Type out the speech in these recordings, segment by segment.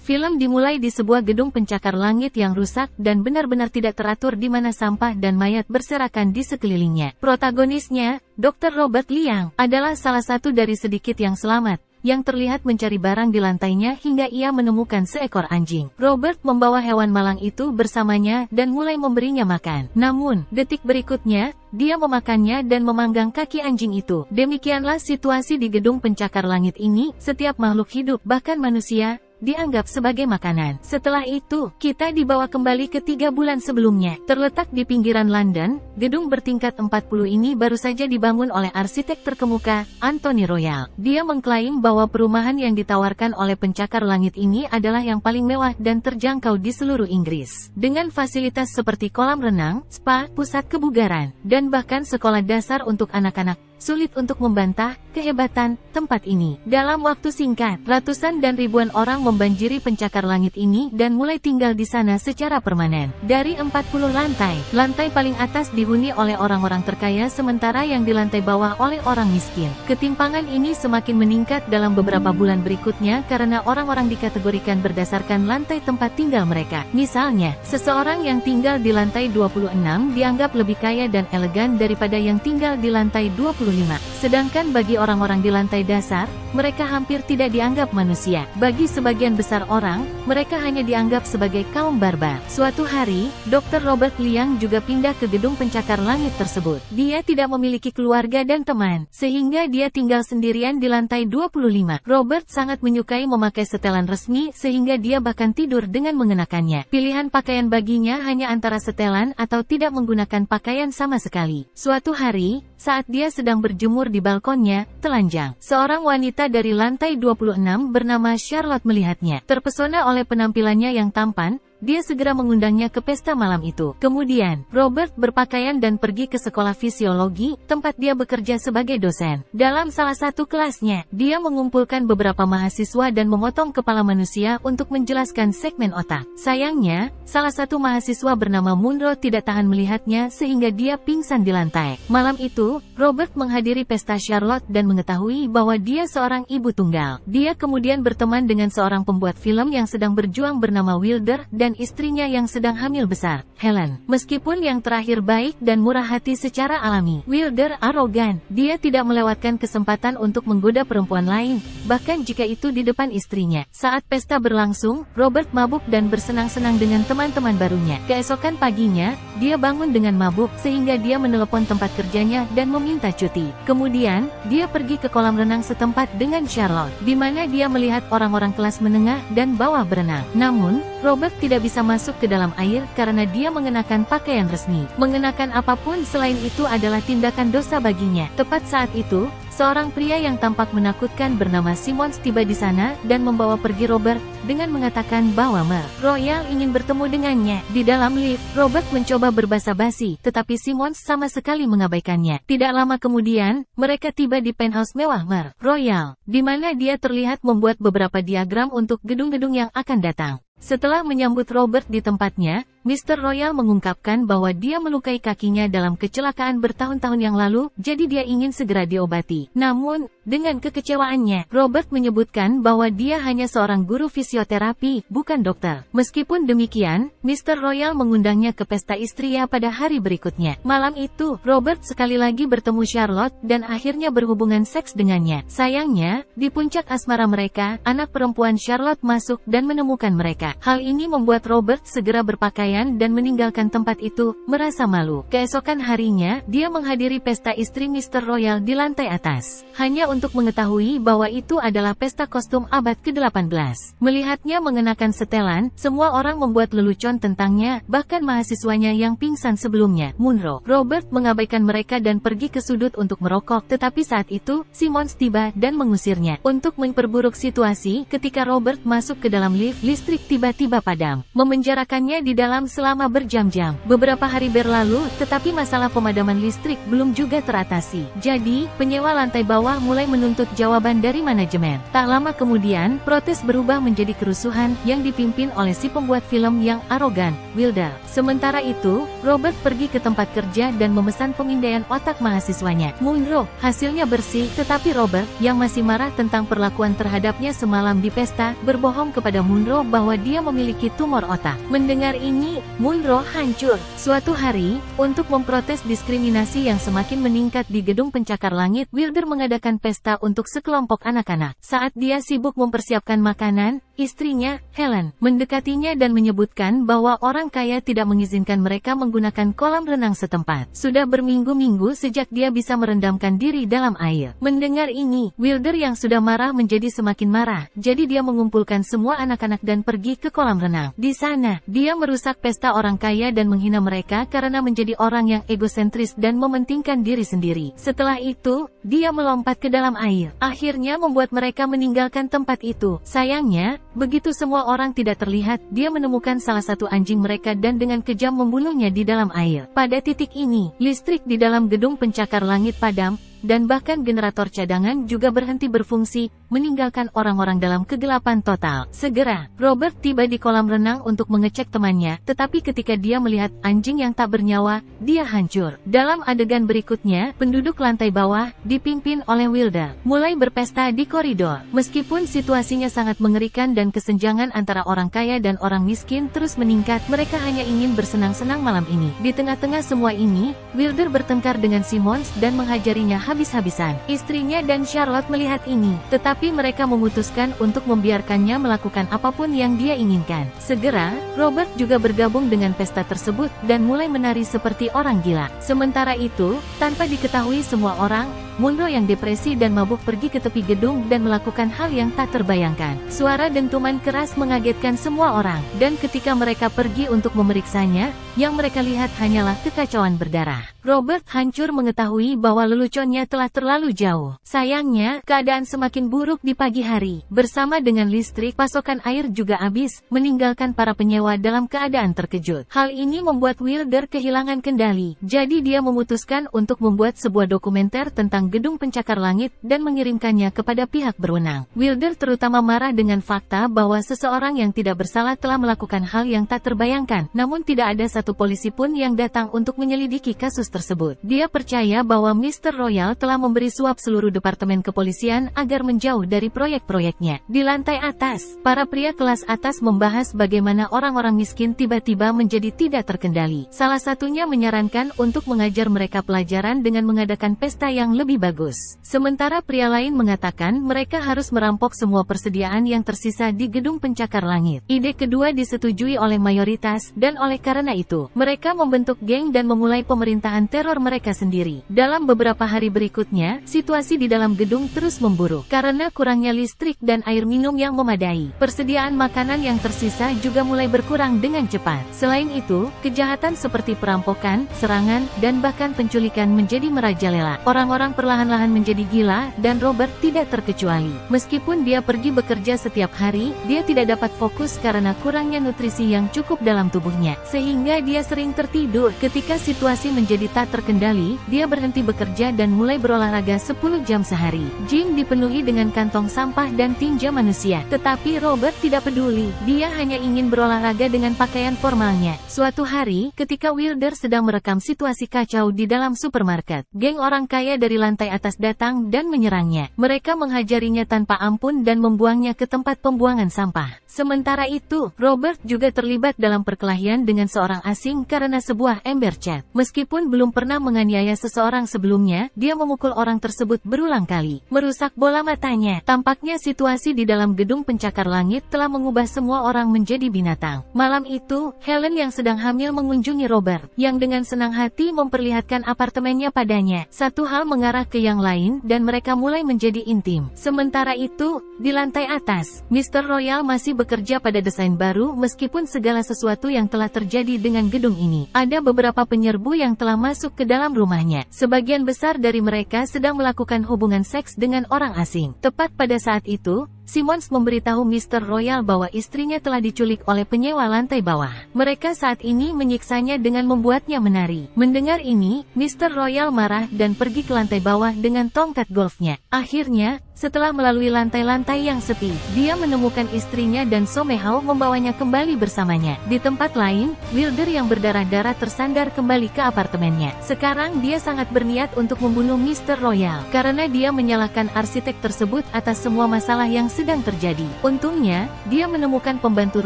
Film dimulai di sebuah gedung pencakar langit yang rusak dan benar-benar tidak teratur di mana sampah dan mayat berserakan di sekelilingnya. Protagonisnya, Dr. Robert Liang, adalah salah satu dari sedikit yang selamat, yang terlihat mencari barang di lantainya hingga ia menemukan seekor anjing. Robert membawa hewan malang itu bersamanya dan mulai memberinya makan. Namun, detik berikutnya, dia memakannya dan memanggang kaki anjing itu. Demikianlah situasi di gedung pencakar langit ini, setiap makhluk hidup, bahkan manusia, dianggap sebagai makanan. Setelah itu, kita dibawa kembali ke 3 bulan sebelumnya. Terletak di pinggiran London, gedung bertingkat 40 ini baru saja dibangun oleh arsitek terkemuka, Anthony Royal. Dia mengklaim bahwa perumahan yang ditawarkan oleh pencakar langit ini adalah yang paling mewah dan terjangkau di seluruh Inggris. Dengan fasilitas seperti kolam renang, spa, pusat kebugaran, dan bahkan sekolah dasar untuk anak-anak. Sulit untuk membantah kehebatan tempat ini. Dalam waktu singkat, ratusan dan ribuan orang membanjiri pencakar langit ini dan mulai tinggal di sana secara permanen. Dari 40 lantai, lantai paling atas dihuni oleh orang-orang terkaya sementara yang di lantai bawah oleh orang miskin. Ketimpangan ini semakin meningkat dalam beberapa bulan berikutnya karena orang-orang dikategorikan berdasarkan lantai tempat tinggal mereka. Misalnya, seseorang yang tinggal di lantai 26 dianggap lebih kaya dan elegan daripada yang tinggal di lantai 25. Sedangkan bagi orang-orang di lantai dasar, mereka hampir tidak dianggap manusia. Bagi sebagian besar orang, mereka hanya dianggap sebagai kaum barbar. Suatu hari, Dr. Robert Liang juga pindah ke gedung pencakar langit tersebut. Dia tidak memiliki keluarga dan teman, sehingga dia tinggal sendirian di lantai 25. Robert sangat menyukai memakai setelan resmi sehingga dia bahkan tidur dengan mengenakannya. Pilihan pakaian baginya hanya antara setelan atau tidak menggunakan pakaian sama sekali. Suatu hari, saat dia sedang berjemur di balkonnya, telanjang, seorang wanita dari lantai 26 bernama Charlotte melihatnya. Terpesona oleh penampilannya yang tampan, dia segera mengundangnya ke pesta malam itu. Kemudian, Robert berpakaian dan pergi ke sekolah fisiologi, tempat dia bekerja sebagai dosen. Dalam salah satu kelasnya, dia mengumpulkan beberapa mahasiswa dan memotong kepala manusia untuk menjelaskan segmen otak. Sayangnya, salah satu mahasiswa bernama Munro tidak tahan melihatnya sehingga dia pingsan di lantai. Malam itu, Robert menghadiri pesta Charlotte dan mengetahui bahwa dia seorang ibu tunggal. Dia kemudian berteman dengan seorang pembuat film yang sedang berjuang bernama Wilder dan istrinya yang sedang hamil besar, Helen. Meskipun yang terakhir baik dan murah hati secara alami, Wilder arogan. Dia tidak melewatkan kesempatan untuk menggoda perempuan lain, bahkan jika itu di depan istrinya. Saat pesta berlangsung, Robert mabuk dan bersenang-senang dengan teman-teman barunya. Keesokan paginya, dia bangun dengan mabuk sehingga dia menelepon tempat kerjanya dan meminta cuti. Kemudian, dia pergi ke kolam renang setempat dengan Charlotte, di mana dia melihat orang-orang kelas menengah dan bawah berenang. Namun, Robert tidak bisa masuk ke dalam air karena dia mengenakan pakaian resmi. Mengenakan apapun selain itu adalah tindakan dosa baginya. Tepat saat itu, seorang pria yang tampak menakutkan bernama Simmons tiba di sana dan membawa pergi Robert dengan mengatakan bahwa Mer Royal ingin bertemu dengannya. Di dalam lift, Robert mencoba berbasa-basi, tetapi Simmons sama sekali mengabaikannya. Tidak lama kemudian, mereka tiba di penthouse mewah Mer Royal, di mana dia terlihat membuat beberapa diagram untuk gedung-gedung yang akan datang. Setelah menyambut Robert di tempatnya, Mr. Royal mengungkapkan bahwa dia melukai kakinya dalam kecelakaan bertahun-tahun yang lalu, jadi dia ingin segera diobati. Namun, dengan kekecewaannya, Robert menyebutkan bahwa dia hanya seorang guru fisioterapi, bukan dokter. Meskipun demikian, Mr. Royal mengundangnya ke pesta istria pada hari berikutnya. Malam itu, Robert sekali lagi bertemu Charlotte dan akhirnya berhubungan seks dengannya. Sayangnya, di puncak asmara mereka, anak perempuan Charlotte masuk dan menemukan mereka. Hal ini membuat Robert segera berpakaian dan meninggalkan tempat itu, merasa malu. Keesokan harinya, dia menghadiri pesta istri Mr. Royal di lantai atas, hanya untuk mengetahui bahwa itu adalah pesta kostum abad ke-18. Melihatnya mengenakan setelan, semua orang membuat lelucon tentangnya, bahkan mahasiswanya yang pingsan sebelumnya, Munro. Robert mengabaikan mereka dan pergi ke sudut untuk merokok, tetapi saat itu, Simmons tiba dan mengusirnya. Untuk memperburuk situasi, ketika Robert masuk ke dalam lift, listrik tiba tiba-tiba padam, memenjarakannya di dalam selama berjam-jam. Beberapa hari berlalu, tetapi masalah pemadaman listrik belum juga teratasi. Jadi, penyewa lantai bawah mulai menuntut jawaban dari manajemen. Tak lama kemudian, protes berubah menjadi kerusuhan yang dipimpin oleh si pembuat film yang arogan, Wilder. Sementara itu, Robert pergi ke tempat kerja dan memesan pemindaian otak mahasiswanya, Munro. Hasilnya bersih, tetapi Robert, yang masih marah tentang perlakuan terhadapnya semalam di pesta, berbohong kepada Munro bahwa dia memiliki tumor otak. Mendengar ini, Munro hancur. Suatu hari, untuk memprotes diskriminasi yang semakin meningkat di gedung pencakar langit, Wilder mengadakan pesta untuk sekelompok anak-anak. Saat dia sibuk mempersiapkan makanan, istrinya, Helen, mendekatinya dan menyebutkan bahwa orang kaya tidak mengizinkan mereka menggunakan kolam renang setempat. Sudah berminggu-minggu sejak dia bisa merendamkan diri dalam air. Mendengar ini, Wilder yang sudah marah menjadi semakin marah. Jadi dia mengumpulkan semua anak-anak dan pergi ke kolam renang. Di sana, dia merusak pesta orang kaya dan menghina mereka karena menjadi orang yang egosentris dan mementingkan diri sendiri. Setelah itu, dia melompat ke dalam air. Akhirnya membuat mereka meninggalkan tempat itu. Sayangnya, begitu semua orang tidak terlihat, dia menemukan salah satu anjing mereka dan dengan kejam membunuhnya di dalam air. Pada titik ini, listrik di dalam gedung pencakar langit padam, dan bahkan generator cadangan juga berhenti berfungsi, meninggalkan orang-orang dalam kegelapan total. Segera, Robert tiba di kolam renang untuk mengecek temannya, tetapi ketika dia melihat anjing yang tak bernyawa, dia hancur. Dalam adegan berikutnya, penduduk lantai bawah, dipimpin oleh Wilder, mulai berpesta di koridor. Meskipun situasinya sangat mengerikan dan kesenjangan antara orang kaya dan orang miskin terus meningkat, mereka hanya ingin bersenang-senang malam ini. Di tengah-tengah semua ini, Wilder bertengkar dengan Simmons dan menghajarinya habis-habisan. Istrinya dan Charlotte melihat ini, tetapi mereka memutuskan untuk membiarkannya melakukan apapun yang dia inginkan. Segera, Robert juga bergabung dengan pesta tersebut dan mulai menari seperti orang gila. Sementara itu, tanpa diketahui semua orang, Munro yang depresi dan mabuk pergi ke tepi gedung dan melakukan hal yang tak terbayangkan. Suara dentuman keras mengagetkan semua orang, dan ketika mereka pergi untuk memeriksanya, yang mereka lihat hanyalah kekacauan berdarah. Robert hancur mengetahui bahwa leluconnya telah terlalu jauh. Sayangnya, keadaan semakin buruk di pagi hari. Bersama dengan listrik, pasokan air juga habis, meninggalkan para penyewa dalam keadaan terkejut. Hal ini membuat Wilder kehilangan kendali. Jadi dia memutuskan untuk membuat sebuah dokumenter tentang gedung pencakar langit dan mengirimkannya kepada pihak berwenang. Wilder terutama marah dengan fakta bahwa seseorang yang tidak bersalah telah melakukan hal yang tak terbayangkan, namun tidak ada satu polisi pun yang datang untuk menyelidiki kasus tersebut. Dia percaya bahwa Mr. Royal telah memberi suap seluruh departemen kepolisian agar menjauh dari proyek-proyeknya. Di lantai atas, para pria kelas atas membahas bagaimana orang-orang miskin tiba-tiba menjadi tidak terkendali. Salah satunya menyarankan untuk mengajar mereka pelajaran dengan mengadakan pesta yang lebih bagus. Sementara pria lain mengatakan mereka harus merampok semua persediaan yang tersisa di gedung pencakar langit. Ide kedua disetujui oleh mayoritas, dan oleh karena itu, mereka membentuk geng dan memulai pemerintahan teror mereka sendiri. Dalam beberapa hari berikutnya, situasi di dalam gedung terus memburuk karena kurangnya listrik dan air minum yang memadai. Persediaan makanan yang tersisa juga mulai berkurang dengan cepat. Selain itu, kejahatan seperti perampokan, serangan, dan bahkan penculikan menjadi merajalela. Orang-orang perlahan-lahan menjadi gila, dan Robert tidak terkecuali. Meskipun dia pergi bekerja setiap hari, dia tidak dapat fokus karena kurangnya nutrisi yang cukup dalam tubuhnya, sehingga dia sering tertidur. Ketika situasi menjadi tak terkendali, dia berhenti bekerja dan mulai berolahraga 10 jam sehari. Gym dipenuhi dengan kantong sampah dan tinja manusia, tetapi Robert tidak peduli. Dia hanya ingin berolahraga dengan pakaian formalnya. Suatu hari, ketika Wilder sedang merekam situasi kacau di dalam supermarket, geng orang kaya dari lantai atas datang dan menyerangnya. Mereka menghajarinya tanpa ampun dan membuangnya ke tempat pembuangan sampah. Sementara itu, Robert juga terlibat dalam perkelahian dengan seorang asing karena sebuah ember cat. Meskipun belum pernah menganiaya seseorang sebelumnya, dia memukul orang tersebut berulang kali, merusak bola matanya. Tampaknya situasi di dalam gedung pencakar langit telah mengubah semua orang menjadi binatang. Malam itu, Helen yang sedang hamil mengunjungi Robert, yang dengan senang hati memperlihatkan apartemennya padanya. Satu hal mengarah ke yang lain, dan mereka mulai menjadi intim. Sementara itu, di lantai atas, Mr. Royal masih bekerja pada desain baru meskipun segala sesuatu yang telah terjadi dengan gedung ini. Ada beberapa penyerbu yang telah masuk ke dalam rumahnya. Sebagian besar dari mereka sedang melakukan hubungan seks dengan orang asing. Tepat pada saat itu, Simmons memberitahu Mr. Royal bahwa istrinya telah diculik oleh penyewa lantai bawah. Mereka saat ini menyiksanya dengan membuatnya menari. Mendengar ini, Mr. Royal marah dan pergi ke lantai bawah dengan tongkat golfnya. Akhirnya, setelah melalui lantai-lantai yang sepi, dia menemukan istrinya dan Somehao membawanya kembali bersamanya. Di tempat lain, Wilder yang berdarah-darah tersandar kembali ke apartemennya. Sekarang dia sangat berniat untuk membunuh Mr. Royal, karena dia menyalahkan arsitek tersebut atas semua masalah yang sedang terjadi. Untungnya, dia menemukan pembantu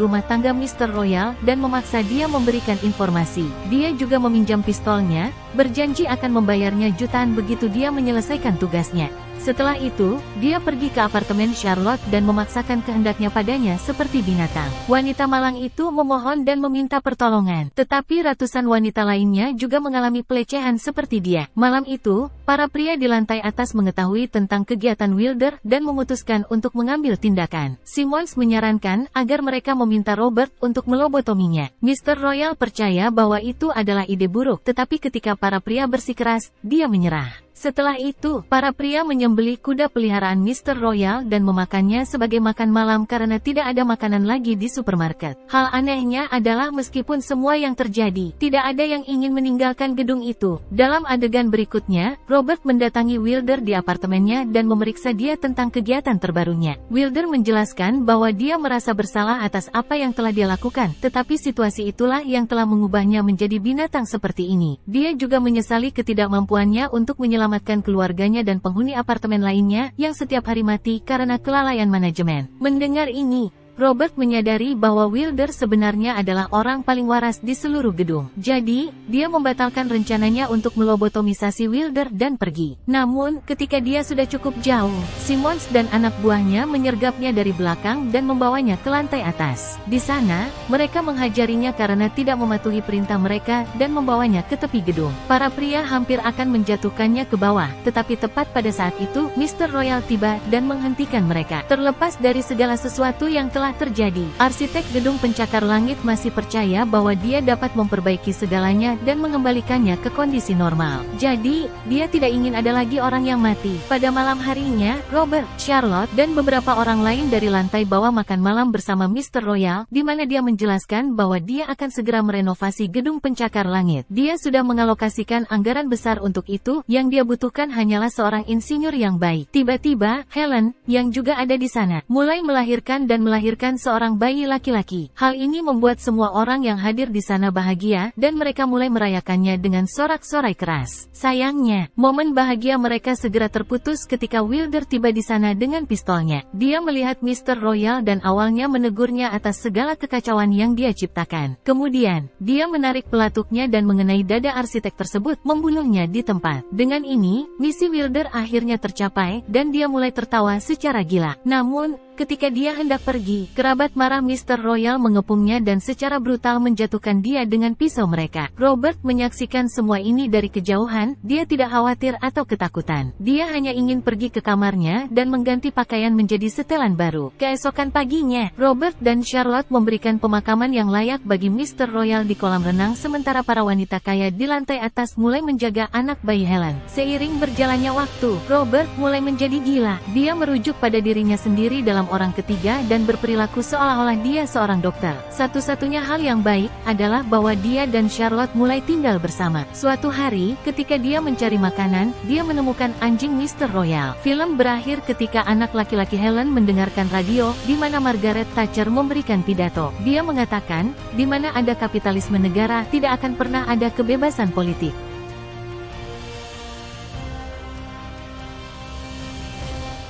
rumah tangga Mr. Royal dan memaksa dia memberikan informasi. Dia juga meminjam pistolnya, berjanji akan membayarnya jutaan begitu dia menyelesaikan tugasnya. Setelah itu, dia pergi ke apartemen Charlotte dan memaksakan kehendaknya padanya seperti binatang. Wanita malang itu memohon dan meminta pertolongan, tetapi ratusan wanita lainnya juga mengalami pelecehan seperti dia. Malam itu, para pria di lantai atas mengetahui tentang kegiatan Wilder dan memutuskan untuk mengambil tindakan. Simmons menyarankan agar mereka meminta Robert untuk melobotominya. Mr. Royal percaya bahwa itu adalah ide buruk, tetapi ketika para pria bersikeras, dia menyerah. Setelah itu, para pria menyembelih kuda peliharaan Mr. Royal dan memakannya sebagai makan malam karena tidak ada makanan lagi di supermarket. Hal anehnya adalah meskipun semua yang terjadi, tidak ada yang ingin meninggalkan gedung itu. Dalam adegan berikutnya, Robert mendatangi Wilder di apartemennya dan memeriksa dia tentang kegiatan terbarunya. Wilder menjelaskan bahwa dia merasa bersalah atas apa yang telah dia lakukan, tetapi situasi itulah yang telah mengubahnya menjadi binatang seperti ini. Dia juga menyesali ketidakmampuannya untuk menyelamatkan keluarganya dan penghuni apartemen lainnya yang setiap hari mati karena kelalaian manajemen. Mendengar ini, Robert menyadari bahwa Wilder sebenarnya adalah orang paling waras di seluruh gedung. Jadi, dia membatalkan rencananya untuk melobotomisasi Wilder dan pergi. Namun, ketika dia sudah cukup jauh, Simmons dan anak buahnya menyergapnya dari belakang dan membawanya ke lantai atas. Di sana, mereka menghajarinya karena tidak mematuhi perintah mereka dan membawanya ke tepi gedung. Para pria hampir akan menjatuhkannya ke bawah, tetapi tepat pada saat itu, Mr. Royal tiba dan menghentikan mereka. Terlepas dari segala sesuatu yang telah terjadi, arsitek gedung pencakar langit masih percaya bahwa dia dapat memperbaiki segalanya dan mengembalikannya ke kondisi normal. Jadi, dia tidak ingin ada lagi orang yang mati. Pada malam harinya, Robert, Charlotte, dan beberapa orang lain dari lantai bawah makan malam bersama Mr. Royal, di mana dia menjelaskan bahwa dia akan segera merenovasi gedung pencakar langit. Dia sudah mengalokasikan anggaran besar untuk itu, yang dia butuhkan hanyalah seorang insinyur yang baik. Tiba-tiba, Helen, yang juga ada di sana, mulai melahirkan seorang bayi laki-laki. Hal ini membuat semua orang yang hadir di sana bahagia, dan mereka mulai merayakannya dengan sorak-sorai keras. Sayangnya, momen bahagia mereka segera terputus ketika Wilder tiba di sana dengan pistolnya. Dia melihat Mr. Royal dan awalnya menegurnya atas segala kekacauan yang dia ciptakan. Kemudian, dia menarik pelatuknya dan mengenai dada arsitek tersebut, membunuhnya di tempat. Dengan ini, misi Wilder akhirnya tercapai, dan dia mulai tertawa secara gila. Namun, ketika dia hendak pergi, kerabat marah Mr. Royal mengepungnya dan secara brutal menjatuhkan dia dengan pisau mereka. Robert menyaksikan semua ini dari kejauhan, dia tidak khawatir atau ketakutan. Dia hanya ingin pergi ke kamarnya dan mengganti pakaian menjadi setelan baru. Keesokan paginya, Robert dan Charlotte memberikan pemakaman yang layak bagi Mr. Royal di kolam renang sementara para wanita kaya di lantai atas mulai menjaga anak bayi Helen. Seiring berjalannya waktu, Robert mulai menjadi gila. Dia merujuk pada dirinya sendiri dalam orang ketiga dan berperilaku seolah-olah dia seorang dokter. Satu-satunya hal yang baik adalah bahwa dia dan Charlotte mulai tinggal bersama. Suatu hari, ketika dia mencari makanan, dia menemukan anjing Mr. Royal. Film berakhir ketika anak laki-laki Helen mendengarkan radio, di mana Margaret Thatcher memberikan pidato. Dia mengatakan, di mana ada kapitalisme negara, tidak akan pernah ada kebebasan politik.